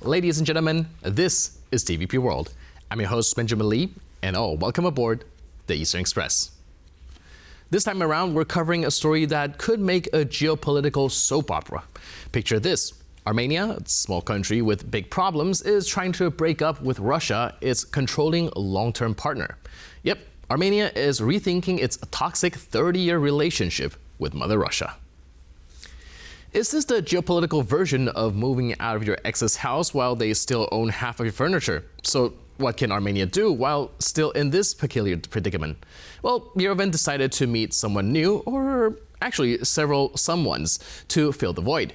Ladies and gentlemen, this is TVP World. I'm your host, Benjamin Lee, and welcome aboard the Eastern Express. This time around, we're covering a story that could make a geopolitical soap opera. Picture this. Armenia, a small country with big problems, is trying to break up with Russia, its controlling long-term partner. Yep, Armenia is rethinking its toxic 30-year relationship with Mother Russia. Is this the geopolitical version of moving out of your ex's house while they still own half of your furniture? So what can Armenia do while still in this peculiar predicament? Well, Yerevan decided to meet someone new, or actually several someones, to fill the void.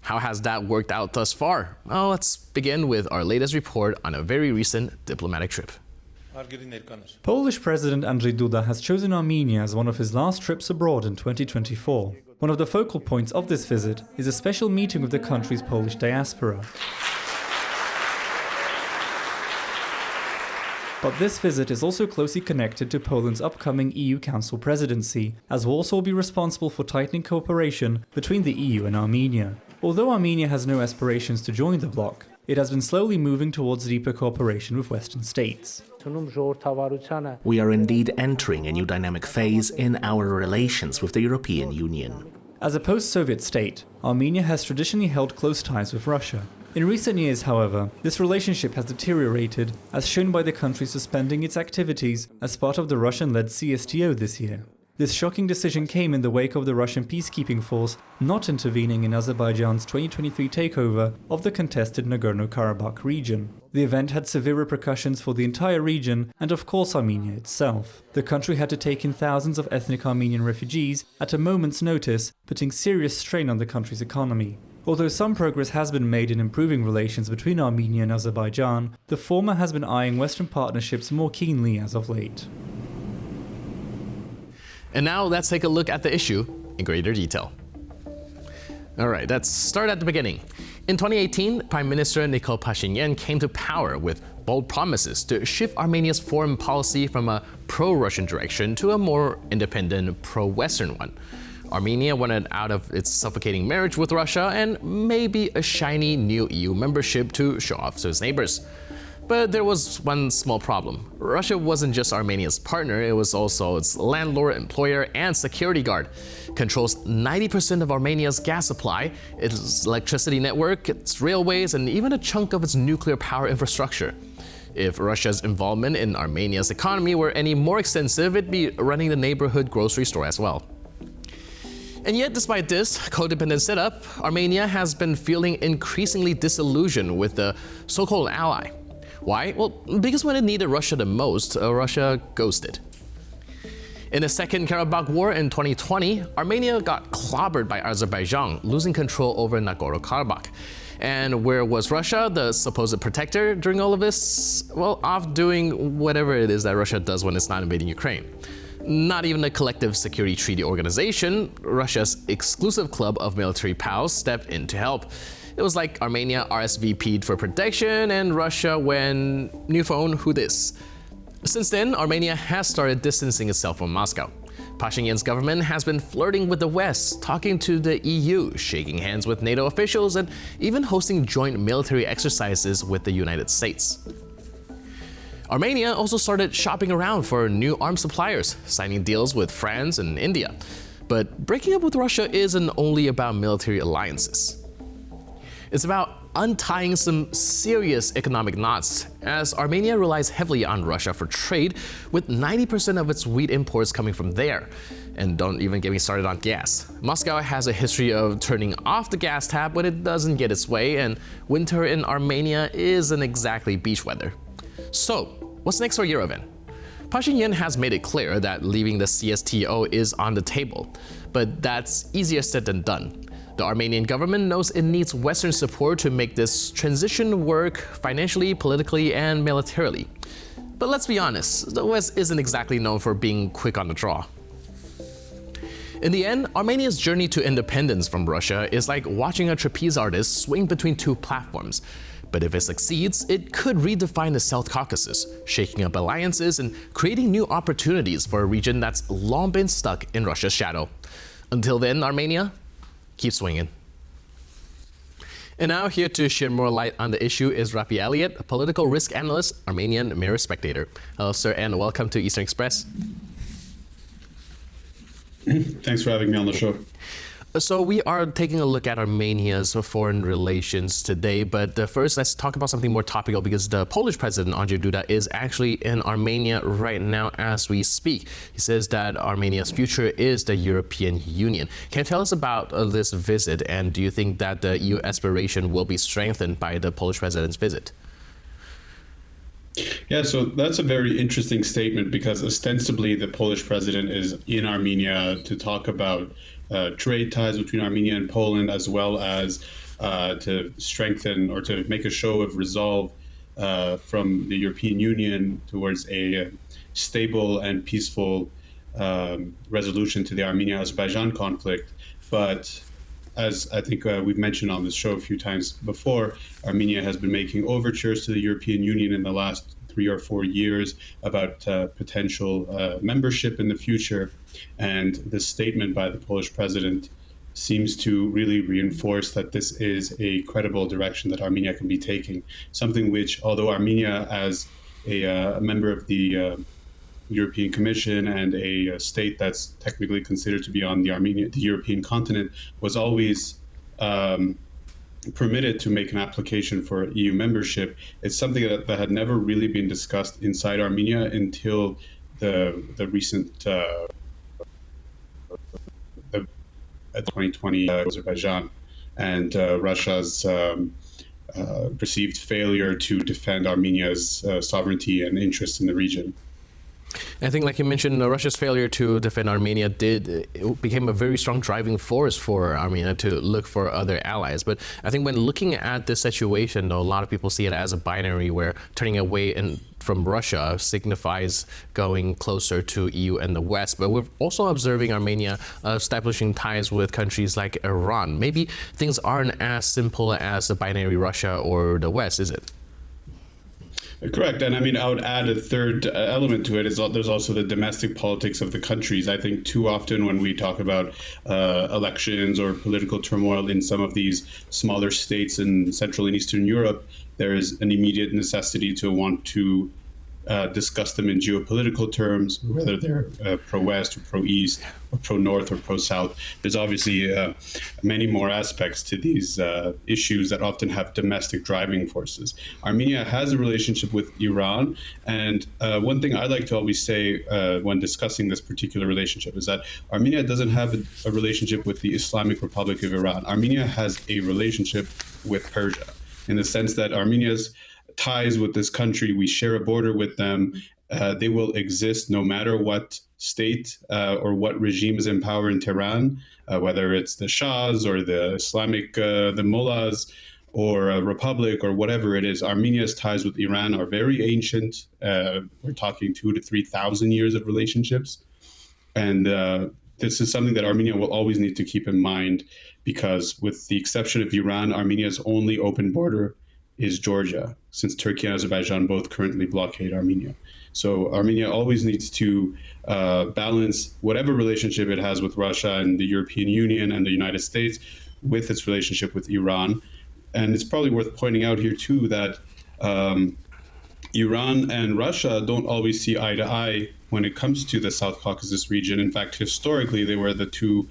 How has that worked out thus far? Well, let's begin with our latest report on a very recent diplomatic trip. Polish President Andrzej Duda has chosen Armenia as one of his last trips abroad in 2024. One of the focal points of this visit is a special meeting with the country's Polish diaspora. But this visit is also closely connected to Poland's upcoming EU Council presidency, as Warsaw will be responsible for tightening cooperation between the EU and Armenia. Although Armenia has no aspirations to join the bloc, it has been slowly moving towards deeper cooperation with Western states. We are indeed entering a new dynamic phase in our relations with the European Union. As a post-Soviet state, Armenia has traditionally held close ties with Russia. In recent years, however, this relationship has deteriorated, as shown by the country suspending its activities as part of the Russian-led CSTO this year. This shocking decision came in the wake of the Russian peacekeeping force not intervening in Azerbaijan's 2023 takeover of the contested Nagorno-Karabakh region. The event had severe repercussions for the entire region and of course Armenia itself. The country had to take in thousands of ethnic Armenian refugees at a moment's notice, putting serious strain on the country's economy. Although some progress has been made in improving relations between Armenia and Azerbaijan, the former has been eyeing Western partnerships more keenly as of late. And now let's take a look at the issue in greater detail. All right, let's start at the beginning. In 2018, Prime Minister Nikol Pashinyan came to power with bold promises to shift Armenia's foreign policy from a pro-Russian direction to a more independent, pro-Western one. Armenia wanted out of its suffocating marriage with Russia and maybe a shiny new EU membership to show off to its neighbors. But there was one small problem. Russia wasn't just Armenia's partner, it was also its landlord, employer, and security guard. It controls 90% of Armenia's gas supply, its electricity network, its railways, and even a chunk of its nuclear power infrastructure. If Russia's involvement in Armenia's economy were any more extensive, it'd be running the neighborhood grocery store as well. And yet, despite this codependent setup, Armenia has been feeling increasingly disillusioned with the so-called ally. Why? Well, because when it needed Russia the most, Russia ghosted. In the Second Karabakh War in 2020, Armenia got clobbered by Azerbaijan, losing control over Nagorno-Karabakh. And where was Russia, the supposed protector, during all of this? Well, off doing whatever it is that Russia does when it's not invading Ukraine. Not even a collective security treaty organization, Russia's exclusive club of military pals stepped in to help. It was like Armenia RSVP'd for protection and Russia went, new phone, who this? Since then, Armenia has started distancing itself from Moscow. Pashinyan's government has been flirting with the West, talking to the EU, shaking hands with NATO officials, and even hosting joint military exercises with the United States. Armenia also started shopping around for new arms suppliers, signing deals with France and India. But breaking up with Russia isn't only about military alliances. It's about untying some serious economic knots, as Armenia relies heavily on Russia for trade, with 90% of its wheat imports coming from there. And don't even get me started on gas. Moscow has a history of turning off the gas tap when it doesn't get its way, and winter in Armenia isn't exactly beach weather. So, what's next for Yerevan? Pashinyan has made it clear that leaving the CSTO is on the table, but that's easier said than done. The Armenian government knows it needs Western support to make this transition work financially, politically, and militarily. But let's be honest, the West isn't exactly known for being quick on the draw. In the end, Armenia's journey to independence from Russia is like watching a trapeze artist swing between two platforms. But if it succeeds, it could redefine the South Caucasus, shaking up alliances and creating new opportunities for a region that's long been stuck in Russia's shadow. Until then, Armenia, keep swinging. And now here to shed more light on the issue is Rafi Elliott, a political risk analyst, Armenian Mirror Spectator. Hello, sir, and welcome to Eastern Express. Thanks for having me on the show. So we are taking a look at Armenia's foreign relations today, but first let's talk about something more topical because the Polish president, Andrzej Duda, is actually in Armenia right now as we speak. He says that Armenia's future is the European Union. Can you tell us about this visit, and do you think that the EU aspiration will be strengthened by the Polish president's visit? Yeah, so that's a very interesting statement because ostensibly the Polish president is in Armenia to talk about trade ties between Armenia and Poland, as well as to strengthen or to make a show of resolve from the European Union towards a stable and peaceful resolution to the Armenia-Azerbaijan conflict. But as I think we've mentioned on this show a few times before, Armenia has been making overtures to the European Union in the last 3 or 4 years about potential membership in the future. And the statement by the Polish president seems to really reinforce that this is a credible direction that Armenia can be taking, something which, although Armenia as a member of the European Commission and a state that's technically considered to be on the European continent, was always permitted to make an application for EU membership. It's something that had never really been discussed inside Armenia until the recent 2020 Azerbaijan and Russia's perceived failure to defend Armenia's sovereignty and interests in the region. I think, like you mentioned, Russia's failure to defend Armenia became a very strong driving force for Armenia to look for other allies. But I think when looking at this situation, though, a lot of people see it as a binary where turning away from Russia signifies going closer to EU and the West. But we're also observing Armenia establishing ties with countries like Iran. Maybe things aren't as simple as the binary Russia or the West, is it? Correct. And I mean, I would add a third element to it is there's also the domestic politics of the countries. I think too often when we talk about elections or political turmoil in some of these smaller states in Central and Eastern Europe, there is an immediate necessity to want to discuss them in geopolitical terms, whether they're pro-West or pro-East or pro-North or pro-South. There's obviously many more aspects to these issues that often have domestic driving forces. Armenia has a relationship with Iran, and one thing I like to always say when discussing this particular relationship is that Armenia doesn't have a relationship with the Islamic Republic of Iran. Armenia has a relationship with Persia, in the sense that Armenia's ties with this country, we share a border with them. They will exist no matter what state or what regime is in power in Tehran, whether it's the Shahs or the Islamic, the mullahs, or a republic or whatever it is. Armenia's ties with Iran are very ancient. We're talking 2,000 to 3,000 years of relationships. And this is something that Armenia will always need to keep in mind, because with the exception of Iran, Armenia's only open border is Georgia, since Turkey and Azerbaijan both currently blockade Armenia. So Armenia always needs to balance whatever relationship it has with Russia and the European Union and the United States with its relationship with Iran. And it's probably worth pointing out here too that Iran and Russia don't always see eye to eye when it comes to the South Caucasus region. In fact, historically, they were the two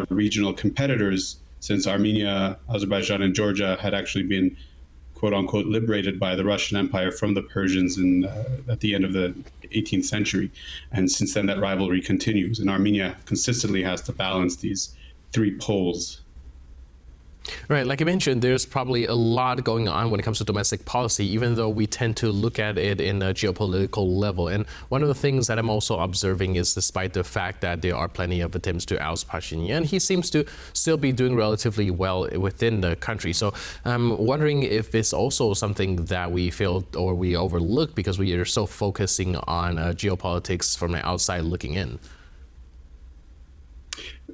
regional competitors, since Armenia, Azerbaijan, and Georgia had actually been quote unquote liberated by the Russian Empire from the Persians at the end of the 18th century. And since then, that rivalry continues. And Armenia consistently has to balance these three poles. Right, like I mentioned, there's probably a lot going on when it comes to domestic policy, even though we tend to look at it in a geopolitical level. And one of the things that I'm also observing is, despite the fact that there are plenty of attempts to oust Pashinyan, he seems to still be doing relatively well within the country. So I'm wondering if it's also something that we fail or we overlook because we are so focusing on geopolitics from the outside looking in.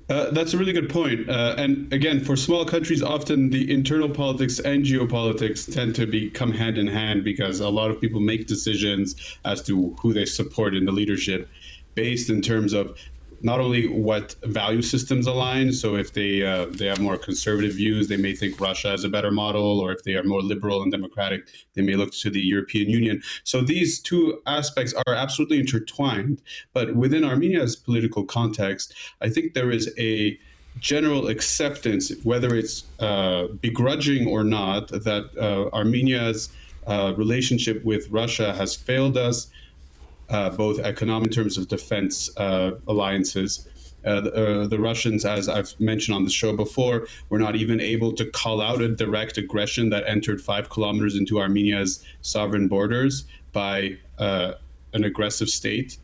That's a really good point. And again, for small countries, often the internal politics and geopolitics tend to come hand in hand, because a lot of people make decisions as to who they support in the leadership based in terms of not only what value systems align. So if they have more conservative views, they may think Russia is a better model, or if they are more liberal and democratic, they may look to the European Union. So these two aspects are absolutely intertwined. But within Armenia's political context, I think there is a general acceptance, whether it's begrudging or not, that Armenia's relationship with Russia has failed us, both economic in terms of defense alliances. The Russians, as I've mentioned on the show before, were not even able to call out a direct aggression that entered 5 kilometers into Armenia's sovereign borders by an aggressive state,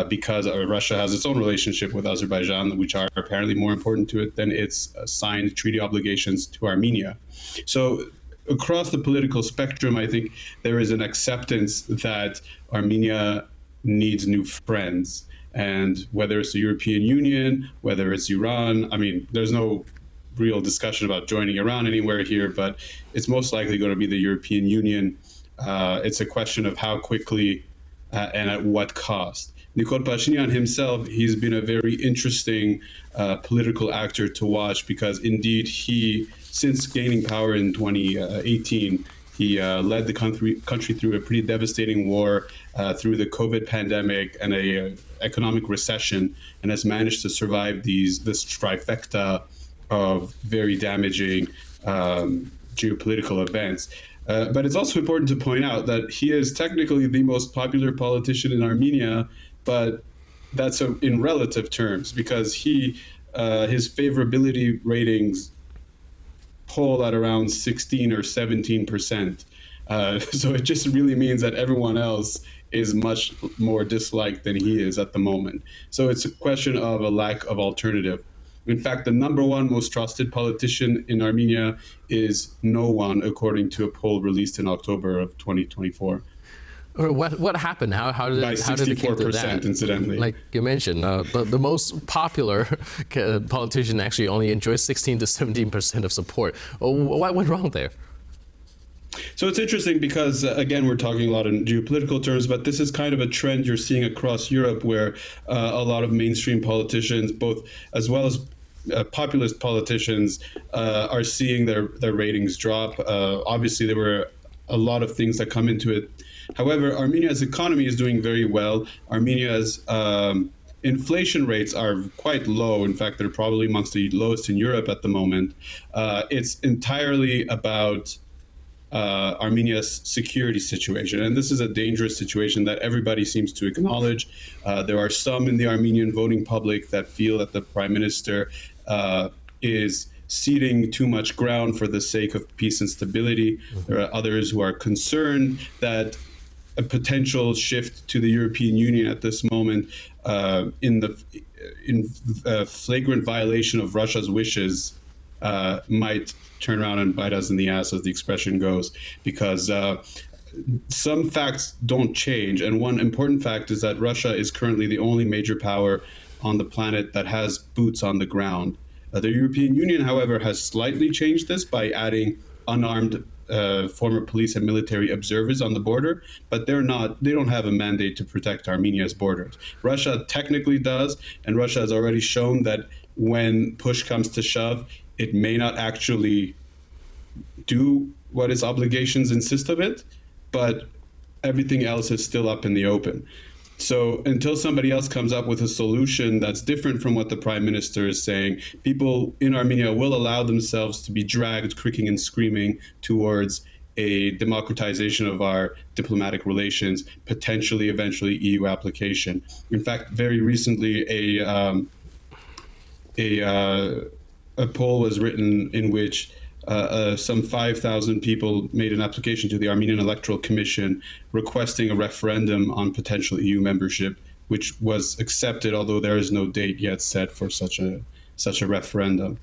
because Russia has its own relationship with Azerbaijan, which are apparently more important to it than its signed treaty obligations to Armenia. So across the political spectrum, I think there is an acceptance that Armenia needs new friends. And whether it's the European Union, whether it's Iran, I mean, there's no real discussion about joining Iran anywhere here, but it's most likely going to be the European Union. It's a question of how quickly and at what cost. Nikol Pashinyan himself, he's been a very interesting political actor to watch, because indeed he, since gaining power in 2018, he led the country through a pretty devastating war, through the COVID pandemic and a economic recession, and has managed to survive this trifecta of very damaging geopolitical events. But it's also important to point out that he is technically the most popular politician in Armenia, but that's in relative terms, because his favorability ratings poll at around 16 or 17%. So it just really means that everyone else is much more disliked than he is at the moment. So it's a question of a lack of alternative. In fact, the number one most trusted politician in Armenia is no one, according to a poll released in October of 2024. Or what happened? How did it come to that? Incidentally. Like you mentioned, the most popular politician actually only enjoys 16 to 17% of support. What went wrong there? So it's interesting because, again, we're talking a lot in geopolitical terms, but this is kind of a trend you're seeing across Europe, where a lot of mainstream politicians, both as well as populist politicians, are seeing their ratings drop. Obviously, there were a lot of things that come into it. However, Armenia's economy is doing very well. Armenia's inflation rates are quite low. In fact, they're probably amongst the lowest in Europe at the moment. It's entirely about Armenia's security situation. And this is a dangerous situation that everybody seems to acknowledge. There are some in the Armenian voting public that feel that the prime minister is ceding too much ground for the sake of peace and stability. There are others who are concerned that a potential shift to the European Union at this moment, in flagrant violation of Russia's wishes, might turn around and bite us in the ass, as the expression goes, because some facts don't change. And one important fact is that Russia is currently the only major power on the planet that has boots on the ground. The European Union, however, has slightly changed this by adding unarmed former police and military observers on the border, but they don't have a mandate to protect Armenia's borders. Russia technically does, and Russia has already shown that when push comes to shove, it may not actually do what its obligations insist of it, but everything else is still up in the open. So until somebody else comes up with a solution that's different from what the prime minister is saying, people in Armenia will allow themselves to be dragged kicking and screaming towards a democratization of our diplomatic relations, potentially eventually EU application. In fact, very recently, a poll was written in which some 5,000 people made an application to the Armenian Electoral Commission requesting a referendum on potential EU membership, which was accepted, although there is no date yet set for such a referendum.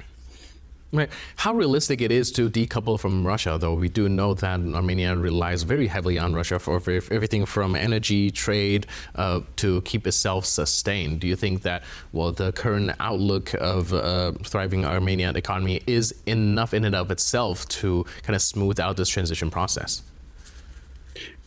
Right. How realistic it is to decouple from Russia, though we do know that Armenia relies very heavily on Russia for everything from energy, trade, to keep itself sustained. Do you think that, the current outlook of thriving Armenian economy is enough in and of itself to kind of smooth out this transition process?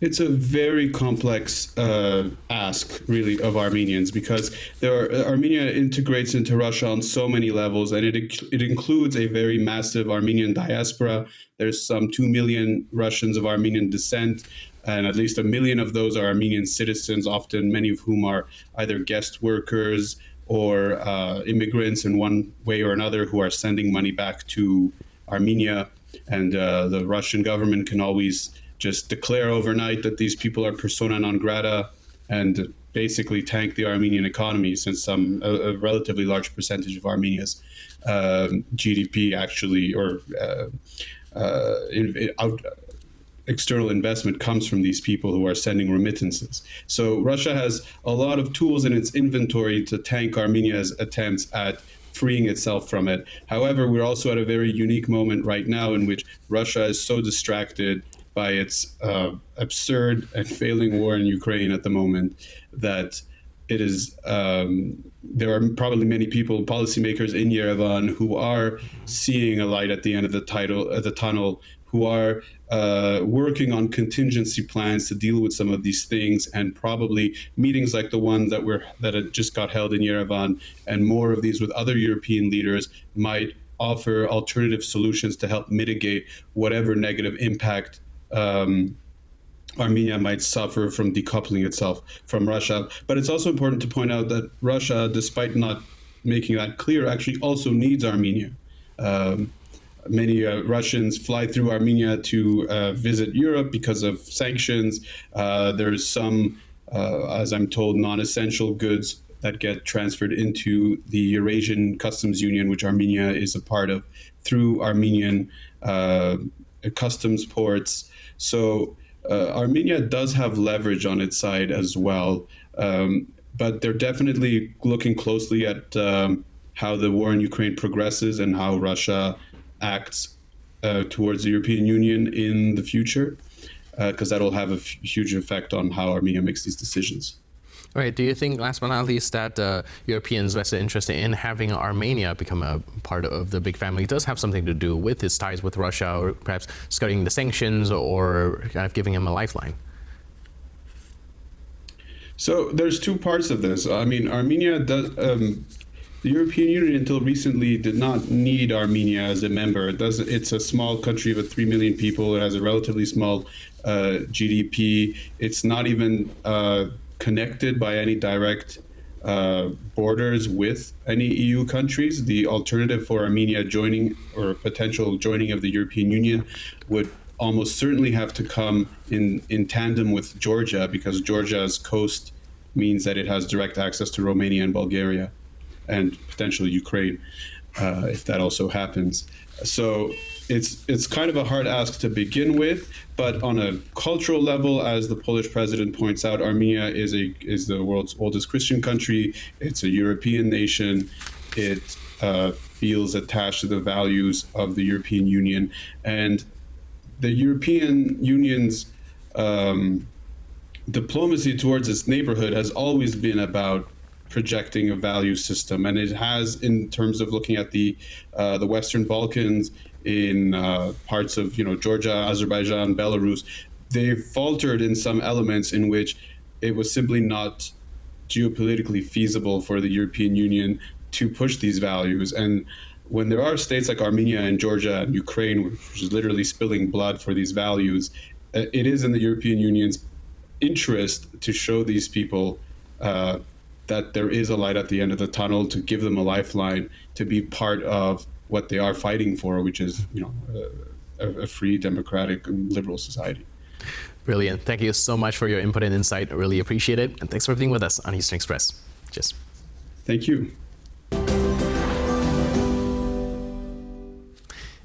It's a very complex ask, really, of Armenians, because Armenia integrates into Russia on so many levels, and it includes a very massive Armenian diaspora. There's some 2 million Russians of Armenian descent, and at least 1 million of those are Armenian citizens, often many of whom are either guest workers or immigrants in one way or another who are sending money back to Armenia. And the Russian government can always just declare overnight that these people are persona non grata and basically tank the Armenian economy, since a relatively large percentage of Armenia's GDP actually, or external investment comes from these people who are sending remittances. So Russia has a lot of tools in its inventory to tank Armenia's attempts at freeing itself from it. However, we're also at a very unique moment right now in which Russia is so distracted by its absurd and failing war in Ukraine at the moment that it is there are probably many people, policymakers in Yerevan, who are seeing a light at the end of the tunnel, who are working on contingency plans to deal with some of these things, and probably meetings like the one that had just got held in Yerevan, and more of these with other European leaders, might offer alternative solutions to help mitigate whatever negative impact Armenia might suffer from decoupling itself from Russia. But it's also important to point out that Russia, despite not making that clear, actually also needs Armenia. Many Russians fly through Armenia to visit Europe because of sanctions. There's some, as I'm told, non-essential goods that get transferred into the Eurasian Customs Union, which Armenia is a part of, through Armenian customs ports. So Armenia does have leverage on its side as well, but they're definitely looking closely at how the war in Ukraine progresses and how Russia acts towards the European Union in the future, because that'll have a huge effect on how Armenia makes these decisions. All right. Do you think, last but not least, that Europeans' vested interest in having Armenia become a part of the big family does have something to do with its ties with Russia, or perhaps skirting the sanctions, or kind of giving him a lifeline? So there's two parts of this. I mean, Armenia does. The European Union, until recently, did not need Armenia as a member. It's a small country of 3 million people. It has a relatively small GDP. It's not even connected by any direct borders with any EU countries. The alternative for Armenia joining, or potential joining, of the European Union would almost certainly have to come in tandem with Georgia, because Georgia's coast means that it has direct access to Romania and Bulgaria, and potentially Ukraine, if that also happens. So it's kind of a hard ask to begin with, but on a cultural level, as the Polish president points out, Armenia is the world's oldest Christian country. It's a European nation. It feels attached to the values of the European Union, and the European Union's diplomacy towards its neighborhood has always been about projecting a value system, and it has, in terms of looking at the Western Balkans, in parts of Georgia, Azerbaijan, Belarus, they've faltered in some elements in which it was simply not geopolitically feasible for the European Union to push these values. And when there are states like Armenia and Georgia and Ukraine, which is literally spilling blood for these values, it is in the European Union's interest to show these people that there is a light at the end of the tunnel, to give them a lifeline, to be part of what they are fighting for, which is, a free, democratic, and liberal society. Brilliant. Thank you so much for your input and insight. I really appreciate it. And thanks for being with us on Eastern Express. Cheers. Thank you.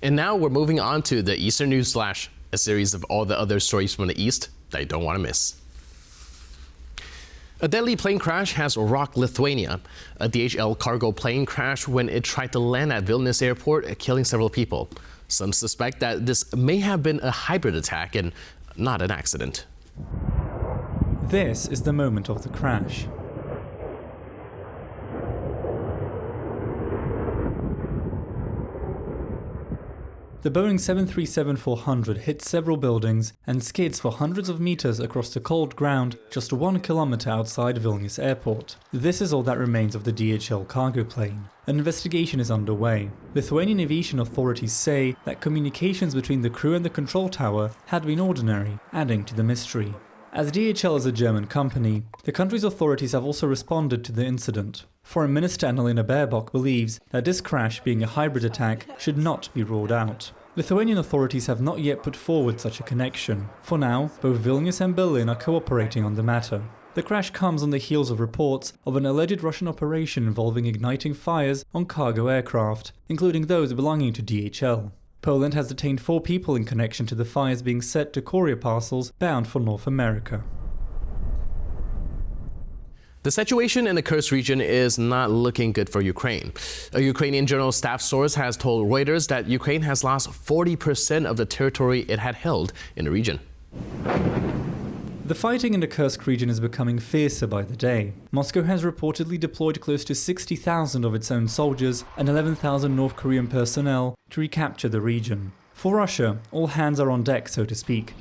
And now we're moving on to the Eastern News Flash, a series of all the other stories from the East that you don't want to miss. A deadly plane crash has rocked Lithuania. A DHL cargo plane crashed when it tried to land at Vilnius airport, killing several people. Some suspect that this may have been a hybrid attack and not an accident. This is the moment of the crash. The Boeing 737-400 hit several buildings and skids for hundreds of meters across the cold ground just 1 kilometer outside Vilnius airport. This is all that remains of the DHL cargo plane. An investigation is underway. Lithuanian aviation authorities say that communications between the crew and the control tower had been ordinary, adding to the mystery. As DHL is a German company, the country's authorities have also responded to the incident. Foreign Minister Annalena Baerbock believes that this crash, being a hybrid attack, should not be ruled out. Lithuanian authorities have not yet put forward such a connection. For now, both Vilnius and Berlin are cooperating on the matter. The crash comes on the heels of reports of an alleged Russian operation involving igniting fires on cargo aircraft, including those belonging to DHL. Poland has detained 4 people in connection to the fires being set to courier parcels bound for North America. The situation in the Kursk region is not looking good for Ukraine. A Ukrainian general staff source has told Reuters that Ukraine has lost 40% of the territory it had held in the region. The fighting in the Kursk region is becoming fiercer by the day. Moscow has reportedly deployed close to 60,000 of its own soldiers and 11,000 North Korean personnel to recapture the region. For Russia, all hands are on deck, so to speak,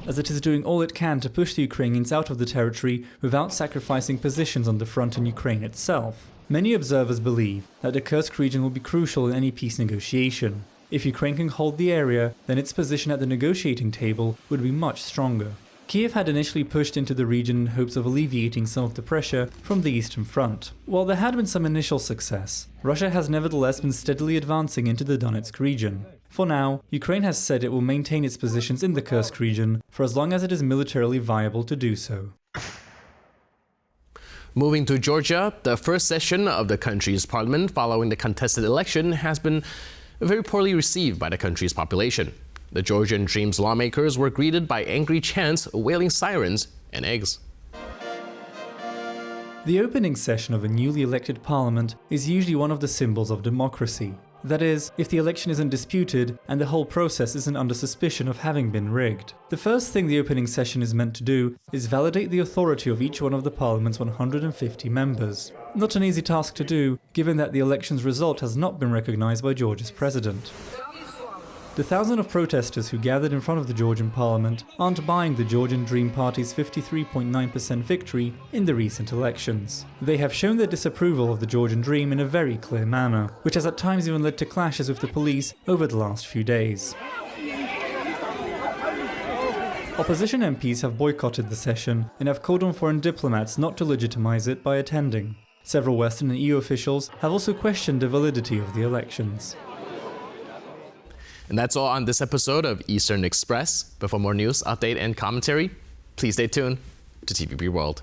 as it is doing all it can to push the Ukrainians out of the territory without sacrificing positions on the front in Ukraine itself. Many observers believe that the Kursk region will be crucial in any peace negotiation. If Ukraine can hold the area, then its position at the negotiating table would be much stronger. Kiev had initially pushed into the region in hopes of alleviating some of the pressure from the Eastern Front. While there had been some initial success, Russia has nevertheless been steadily advancing into the Donetsk region. For now, Ukraine has said it will maintain its positions in the Kursk region for as long as it is militarily viable to do so. Moving to Georgia, the first session of the country's parliament following the contested election has been very poorly received by the country's population. The Georgian Dreams lawmakers were greeted by angry chants, wailing sirens, and eggs. The opening session of a newly elected parliament is usually one of the symbols of democracy. That is, if the election isn't disputed and the whole process isn't under suspicion of having been rigged. The first thing the opening session is meant to do is validate the authority of each one of the parliament's 150 members. Not an easy task to do, given that the election's result has not been recognized by Georgia's president. The thousands of protesters who gathered in front of the Georgian parliament aren't buying the Georgian Dream Party's 53.9% victory in the recent elections. They have shown their disapproval of the Georgian Dream in a very clear manner, which has at times even led to clashes with the police over the last few days. Opposition MPs have boycotted the session and have called on foreign diplomats not to legitimize it by attending. Several Western and EU officials have also questioned the validity of the elections. And that's all on this episode of Eastern Express. But for more news, update, and commentary, please stay tuned to TVB World.